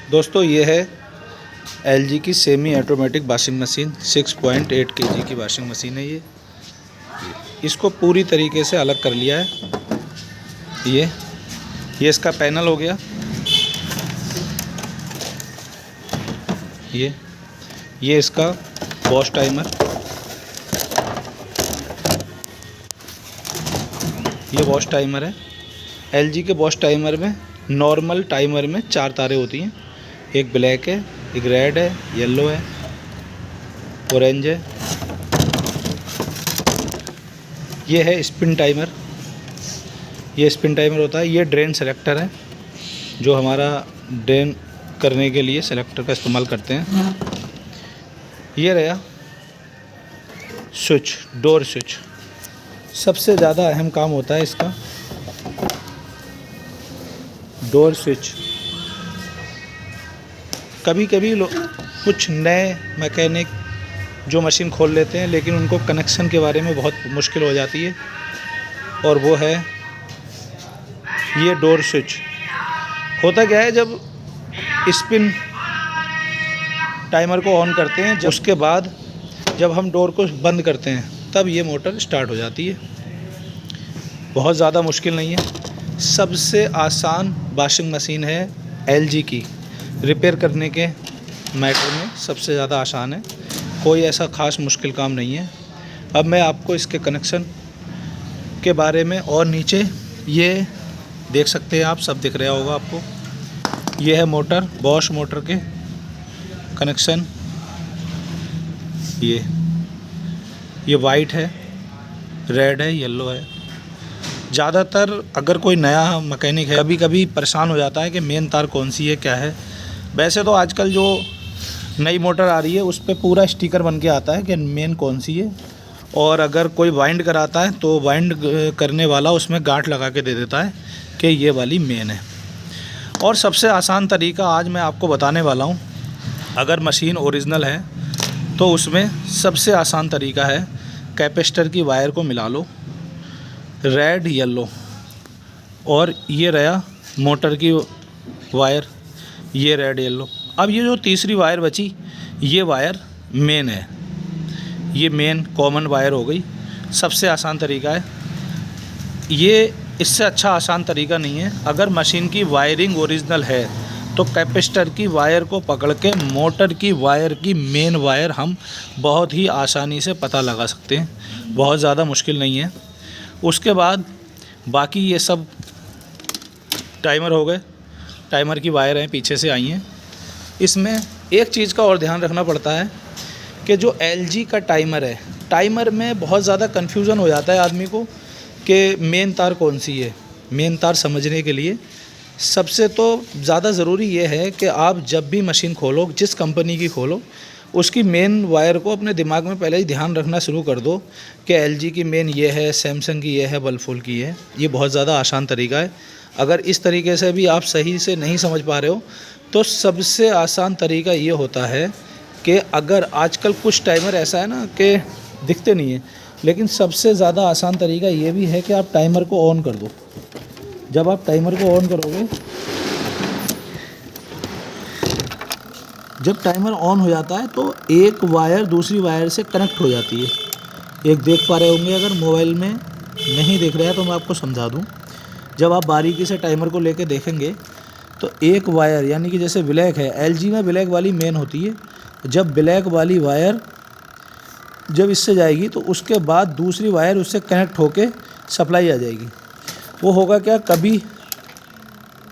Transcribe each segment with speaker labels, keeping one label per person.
Speaker 1: दोस्तों ये है एलजी की semi automatic washing machine 6.8 KG की वॉशिंग मशीन है। ये इसको पूरी तरीके से अलग कर लिया है। ये इसका पैनल हो गया। ये इसका वॉश टाइमर, ये वॉश टाइमर है। एलजी के वॉश टाइमर में नॉर्मल टाइमर में 4 तारें होती हैं। एक ब्लैक है, एक रेड है, येलो है, ऑरेंज है। ये है स्पिन टाइमर, ये स्पिन टाइमर होता है। ये ड्रेन सेलेक्टर है, जो हमारा ड्रेन करने के लिए सेलेक्टर का इस्तेमाल करते हैं। ये रहा स्विच, डोर स्विच। सबसे ज़्यादा अहम काम होता है इसका डोर स्विच। कभी कभी कुछ नए मैकेनिक जो मशीन खोल लेते हैं, लेकिन उनको कनेक्शन के बारे में बहुत मुश्किल हो जाती है, और वो है ये डोर स्विच। होता क्या है, जब स्पिन टाइमर को ऑन करते हैं, उसके बाद जब हम डोर को बंद करते हैं, तब ये मोटर स्टार्ट हो जाती है। बहुत ज़्यादा मुश्किल नहीं है। सबसे आसान वॉशिंग मशीन है एलजी की। रिपेयर करने के मैटर में सबसे ज़्यादा आसान है। कोई ऐसा ख़ास मुश्किल काम नहीं है। अब मैं आपको इसके कनेक्शन के बारे में, और नीचे ये देख सकते हैं आप, सब दिख रहा होगा आपको। ये है मोटर, बॉश मोटर के कनेक्शन। ये वाइट है, रेड है, येलो है। ज़्यादातर अगर कोई नया मैकेनिक है, कभी कभी परेशान हो जाता है कि मेन तार कौन सी है, क्या है। वैसे तो आजकल जो नई मोटर आ रही है, उस पर पूरा स्टिकर बन के आता है कि मेन कौन सी है। और अगर कोई वाइंड कराता है, तो वाइंड करने वाला उसमें गांठ लगा के दे देता है कि ये वाली मेन है। और सबसे आसान तरीका आज मैं आपको बताने वाला हूँ। अगर मशीन ओरिजिनल है तो उसमें सबसे आसान तरीका है, कैपेसिटर की वायर को मिला लो, रेड येलो, और ये रहा मोटर की वायर, ये रेड येलो। अब ये जो तीसरी वायर बची, ये वायर मेन है। ये मेन कॉमन वायर हो गई। सबसे आसान तरीका है ये। इससे अच्छा आसान तरीका नहीं है। अगर मशीन की वायरिंग ओरिजिनल है तो कैपेसिटर की वायर को पकड़ के मोटर की वायर की मेन वायर हम बहुत ही आसानी से पता लगा सकते हैं। बहुत ज़्यादा मुश्किल नहीं है। उसके बाद बाकी ये सब टाइमर हो गए। टाइमर की वायर हैं, पीछे से आई हैं। इसमें एक चीज़ का और ध्यान रखना पड़ता है कि जो एलजी का टाइमर है, टाइमर में बहुत ज़्यादा कन्फ्यूज़न हो जाता है आदमी को कि मेन तार कौन सी है। मेन तार समझने के लिए सबसे तो ज़्यादा ज़रूरी ये है कि आप जब भी मशीन खोलो, जिस कंपनी की खोलो, उसकी मेन वायर को अपने दिमाग में पहले ही ध्यान रखना शुरू कर दो कि एलजी की मेन ये है, सैमसंग की ये है, वर्लपूल की है। ये बहुत ज़्यादा आसान तरीका है। अगर इस तरीके से भी आप सही से नहीं समझ पा रहे हो, तो सबसे आसान तरीका ये होता है कि अगर आजकल कुछ टाइमर ऐसा है ना कि दिखते नहीं है, लेकिन सबसे ज़्यादा आसान तरीका ये भी है कि आप टाइमर को ऑन कर दो। जब आप टाइमर को ऑन करोगे, जब टाइमर ऑन हो जाता है, तो एक वायर दूसरी वायर से कनेक्ट हो जाती है। एक देख पा रहे होंगे, अगर मोबाइल में नहीं देख रहे हैं तो मैं आपको समझा दूं। जब आप बारीकी से टाइमर को लेके देखेंगे, तो एक वायर, यानी कि जैसे ब्लैक है, एलजी में ब्लैक वाली मेन होती है। जब ब्लैक वाली वायर जब इससे जाएगी, तो उसके बाद दूसरी वायर उससे कनेक्ट होके सप्लाई आ जाएगी। वो होगा क्या, कभी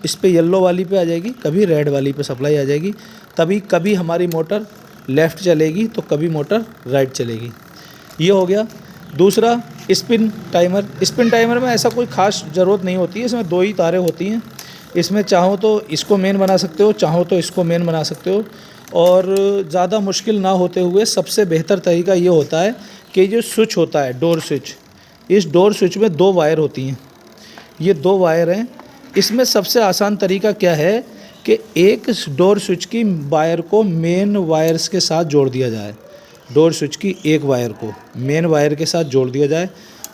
Speaker 1: इस पे येलो वाली पे आ जाएगी, कभी रेड वाली पे सप्लाई आ जाएगी। तभी कभी हमारी मोटर लेफ़्ट चलेगी तो कभी मोटर राइट चलेगी। ये हो गया। दूसरा, स्पिन टाइमर। स्पिन टाइमर में ऐसा कोई ख़ास ज़रूरत नहीं होती है। इसमें 2 ही तारें होती हैं। इसमें चाहो तो इसको मेन बना सकते हो, चाहो तो इसको मेन बना सकते हो। और ज़्यादा मुश्किल ना होते हुए सबसे बेहतर तरीका ये होता है कि जो स्विच होता है, डोर स्विच, इस डोर स्विच में 2 वायर होती हैं। ये 2 वायर हैं। इसमें सबसे आसान तरीका क्या है कि एक डोर स्विच की वायर को मेन वायर्स के साथ जोड़ दिया जाए। डोर स्विच की एक वायर को मेन वायर के साथ जोड़ दिया जाए।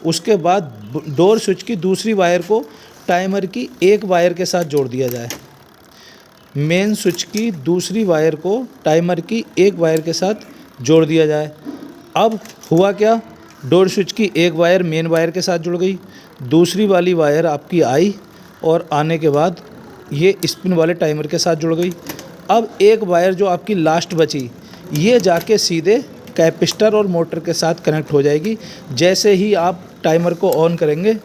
Speaker 1: उसके बाद डोर स्विच की दूसरी वायर को टाइमर की एक वायर के साथ जोड़ दिया जाए। मेन स्विच की दूसरी वायर को टाइमर की एक वायर के साथ जोड़ दिया जाए। अब हुआ क्या, डोर स्विच की एक वायर मेन वायर के साथ जुड़ गई, दूसरी वाली वायर आपकी आई और आने के बाद ये स्पिन वाले टाइमर के साथ जुड़ गई। अब एक वायर जो आपकी लास्ट बची ये जाके सीधे कैपेसिटर और मोटर के साथ कनेक्ट हो जाएगी। जैसे ही आप टाइमर को ऑन करेंगे,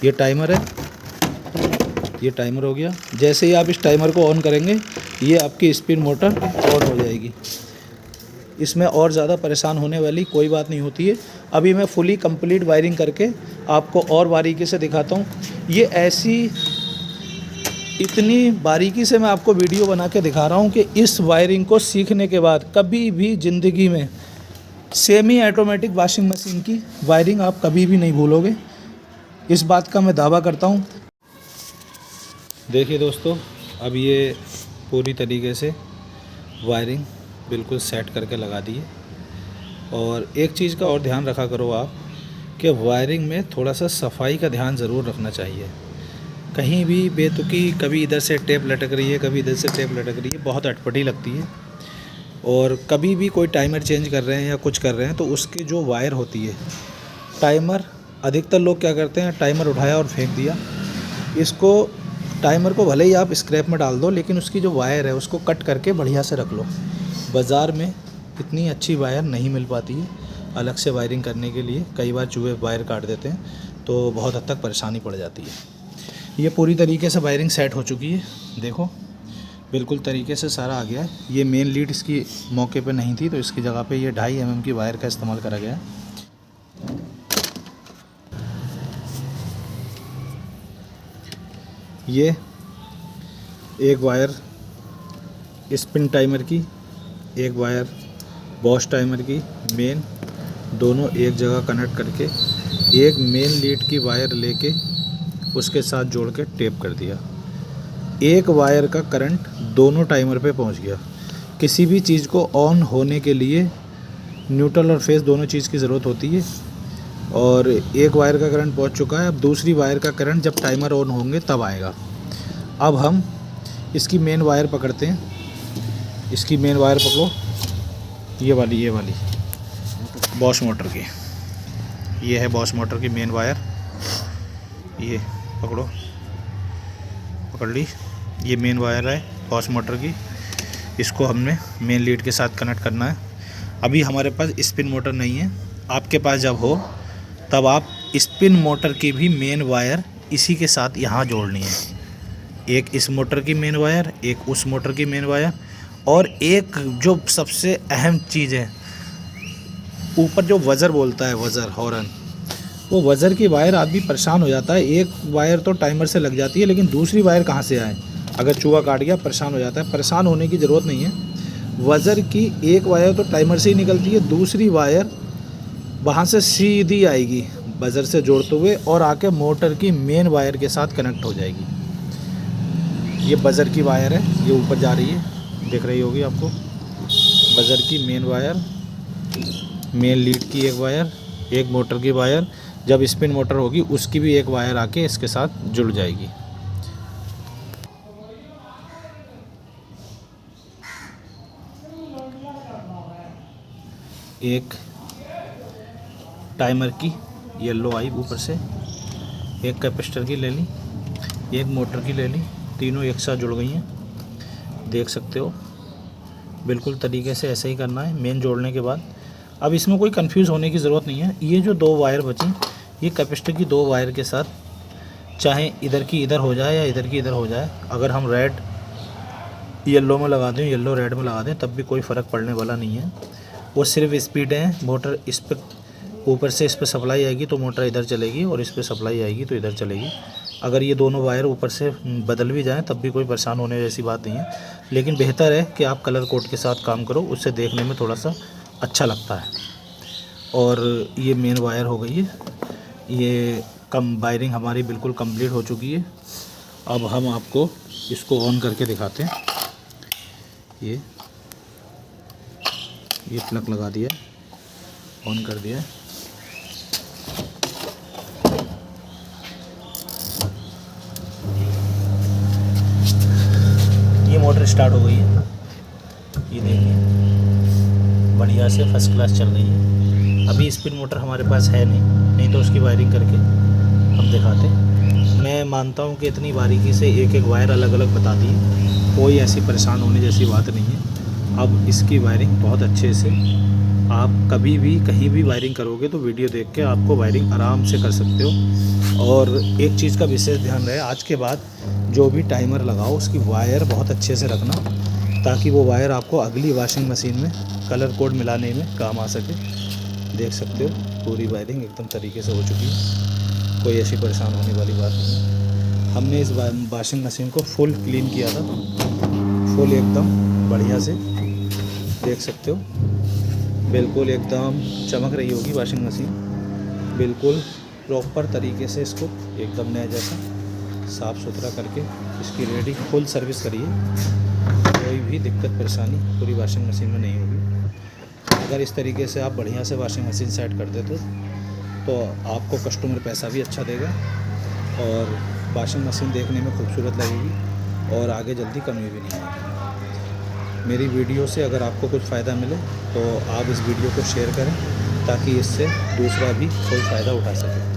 Speaker 1: ये टाइमर है, ये टाइमर हो गया, जैसे ही आप इस टाइमर को ऑन करेंगे ये आपकी स्पिन मोटर ऑन हो जाएगी। इसमें और ज़्यादा परेशान होने वाली कोई बात नहीं होती है। अभी मैं फुली कंप्लीट वायरिंग करके आपको और बारीकी से दिखाता हूँ। ये ऐसी इतनी बारीकी से मैं आपको वीडियो बना के दिखा रहा हूँ कि इस वायरिंग को सीखने के बाद कभी भी ज़िंदगी में सेमी ऑटोमेटिक वॉशिंग मशीन की वायरिंग आप कभी भी नहीं भूलोगे, इस बात का मैं दावा करता हूँ। देखिए दोस्तों, अब ये पूरी तरीके से वायरिंग बिल्कुल सेट करके लगा दी है। और एक चीज़ का और ध्यान रखा करो आप कि वायरिंग में थोड़ा सा सफाई का ध्यान ज़रूर रखना चाहिए। कहीं भी बेतुकी कभी इधर से टेप लटक रही है, कभी इधर से टेप लटक रही है, बहुत अटपटी लगती है। और कभी भी कोई टाइमर चेंज कर रहे हैं या कुछ कर रहे हैं तो उसकी जो वायर होती है, टाइमर, अधिकतर लोग क्या करते हैं, टाइमर उठाया और फेंक दिया। इसको टाइमर को भले ही आप स्क्रैप में डाल दो, लेकिन उसकी जो वायर है उसको कट करके बढ़िया से रख लो। बाज़ार में इतनी अच्छी वायर नहीं मिल पाती है अलग से वायरिंग करने के लिए। कई बार चूहे वायर काट देते हैं तो बहुत हद तक परेशानी पड़ जाती है। ये पूरी तरीके से वायरिंग सेट हो चुकी है, देखो बिल्कुल तरीके से सारा आ गया है। ये मेन लीड इसकी मौके पे नहीं थी तो इसकी जगह पे ये 2.5 mm की वायर का इस्तेमाल करा गया है। ये एक वायर स्पिन टाइमर की, एक वायर बॉश टाइमर की मेन, दोनों एक जगह कनेक्ट करके एक मेन लीड की वायर लेके उसके साथ जोड़ के टेप कर दिया। एक वायर का करंट दोनों टाइमर पे पहुंच गया। किसी भी चीज़ को ऑन होने के लिए न्यूट्रल और फेस दोनों चीज़ की ज़रूरत होती है। और एक वायर का करंट पहुंच चुका है। अब दूसरी वायर का करंट जब टाइमर ऑन होंगे तब आएगा। अब हम इसकी मेन वायर पकड़ते हैं। इसकी मेन वायर पकड़ो, ये वाली बॉश मोटर की, ये है बॉश मोटर की मेन वायर। ये पकड़ो, पकड़ ली, ये मेन वायर है बॉश मोटर की। इसको हमने मेन लीड के साथ कनेक्ट करना है। अभी हमारे पास स्पिन मोटर नहीं है, आपके पास जब हो तब आप स्पिन मोटर की भी मेन वायर इसी के साथ यहाँ जोड़नी है। एक इस मोटर की मेन वायर, एक उस मोटर की मेन वायर, और एक जो सबसे अहम चीज़ है, ऊपर जो वज़र बोलता है, वज़र हॉर्न, वो वज़र की वायर आदमी परेशान हो जाता है। एक वायर तो टाइमर से लग जाती है लेकिन दूसरी वायर कहाँ से आए, अगर चूहा काट गया परेशान हो जाता है। परेशान होने की ज़रूरत नहीं है। वज़र की एक वायर तो टाइमर से ही निकलती है, दूसरी वायर वहाँ से सीधी आएगी बज़र से जोड़ते हुए और आके मोटर की मेन वायर के साथ कनेक्ट हो जाएगी। ये बज़र की वायर है, ये ऊपर जा रही है, दिख रही होगी आपको। बज़र की मेन वायर, मेन लीड की एक वायर, एक मोटर की वायर, जब स्पिन मोटर होगी उसकी भी एक वायर आके इसके साथ जुड़ जाएगी। एक टाइमर की येलो आई ऊपर से, एक कैपेसिटर की ले ली, एक मोटर की ले ली, तीनों एक साथ जुड़ गई हैं, देख सकते हो। बिल्कुल तरीके से ऐसे ही करना है मेन जोड़ने के बाद। अब इसमें कोई कंफ्यूज होने की ज़रूरत नहीं है। ये जो 2 वायर बची, ये कैपेसिटर की 2 वायर के साथ, चाहे इधर की इधर हो जाए या इधर की इधर हो जाए, अगर हम रेड येलो में लगा दें, येलो रेड में लगा दें, तब भी कोई फ़र्क पड़ने वाला नहीं है। वो सिर्फ स्पीड है। मोटर इस पर ऊपर से इस पर सप्लाई आएगी तो मोटर इधर चलेगी और इस पर सप्लाई आएगी तो इधर चलेगी। अगर ये दोनों वायर ऊपर से बदल भी जाएं तब भी कोई परेशान होने जैसी बात नहीं है। लेकिन बेहतर है कि आप कलर कोड के साथ काम करो, उससे देखने में थोड़ा सा अच्छा लगता है। और ये मेन वायर हो गई है। ये वायरिंग हमारी बिल्कुल कंप्लीट हो चुकी है। अब हम आपको इसको ऑन करके दिखाते हैं। ये प्लग लगा दिया, ऑन कर दिया।
Speaker 2: मोटर स्टार्ट हो गई है, ये देखिए बढ़िया से फर्स्ट क्लास चल रही है। अभी स्पिन मोटर हमारे पास है नहीं तो उसकी वायरिंग करके हम दिखाते। मैं मानता हूँ कि इतनी बारीकी से एक एक वायर अलग अलग बता दी, कोई ऐसी परेशान होने जैसी बात नहीं है। अब इसकी वायरिंग बहुत अच्छे से, आप कभी भी कहीं भी वायरिंग करोगे तो वीडियो देख के आपको वायरिंग आराम से कर सकते हो। और एक चीज़ का विशेष ध्यान रहे, आज के बाद जो भी टाइमर लगाओ उसकी वायर बहुत अच्छे से रखना, ताकि वो वायर आपको अगली वॉशिंग मशीन में कलर कोड मिलाने में काम आ सके। देख सकते हो पूरी वायरिंग एकदम तरीके से हो चुकी है, कोई ऐसी परेशान होने वाली बात नहीं है। हमने इस वॉशिंग मशीन को फुल क्लीन किया था, फुल एकदम बढ़िया से, देख सकते हो बिल्कुल एकदम चमक रही होगी वॉशिंग मशीन, बिल्कुल प्रॉपर तरीके से इसको एकदम नया जैसा साफ़ सुथरा करके इसकी रेडी फुल सर्विस करिए। कोई भी दिक्कत परेशानी पूरी वॉशिंग मशीन में नहीं होगी। अगर इस तरीके से आप बढ़िया से वॉशिंग मशीन सेट कर देते तो आपको कस्टमर पैसा भी अच्छा देगा और वॉशिंग मशीन देखने में खूबसूरत लगेगी और आगे जल्दी कमी भी नहीं आएगी। मेरी वीडियो से अगर आपको कुछ फ़ायदा मिले तो आप इस वीडियो को शेयर करें, ताकि इससे दूसरा भी कोई फ़ायदा उठा सके।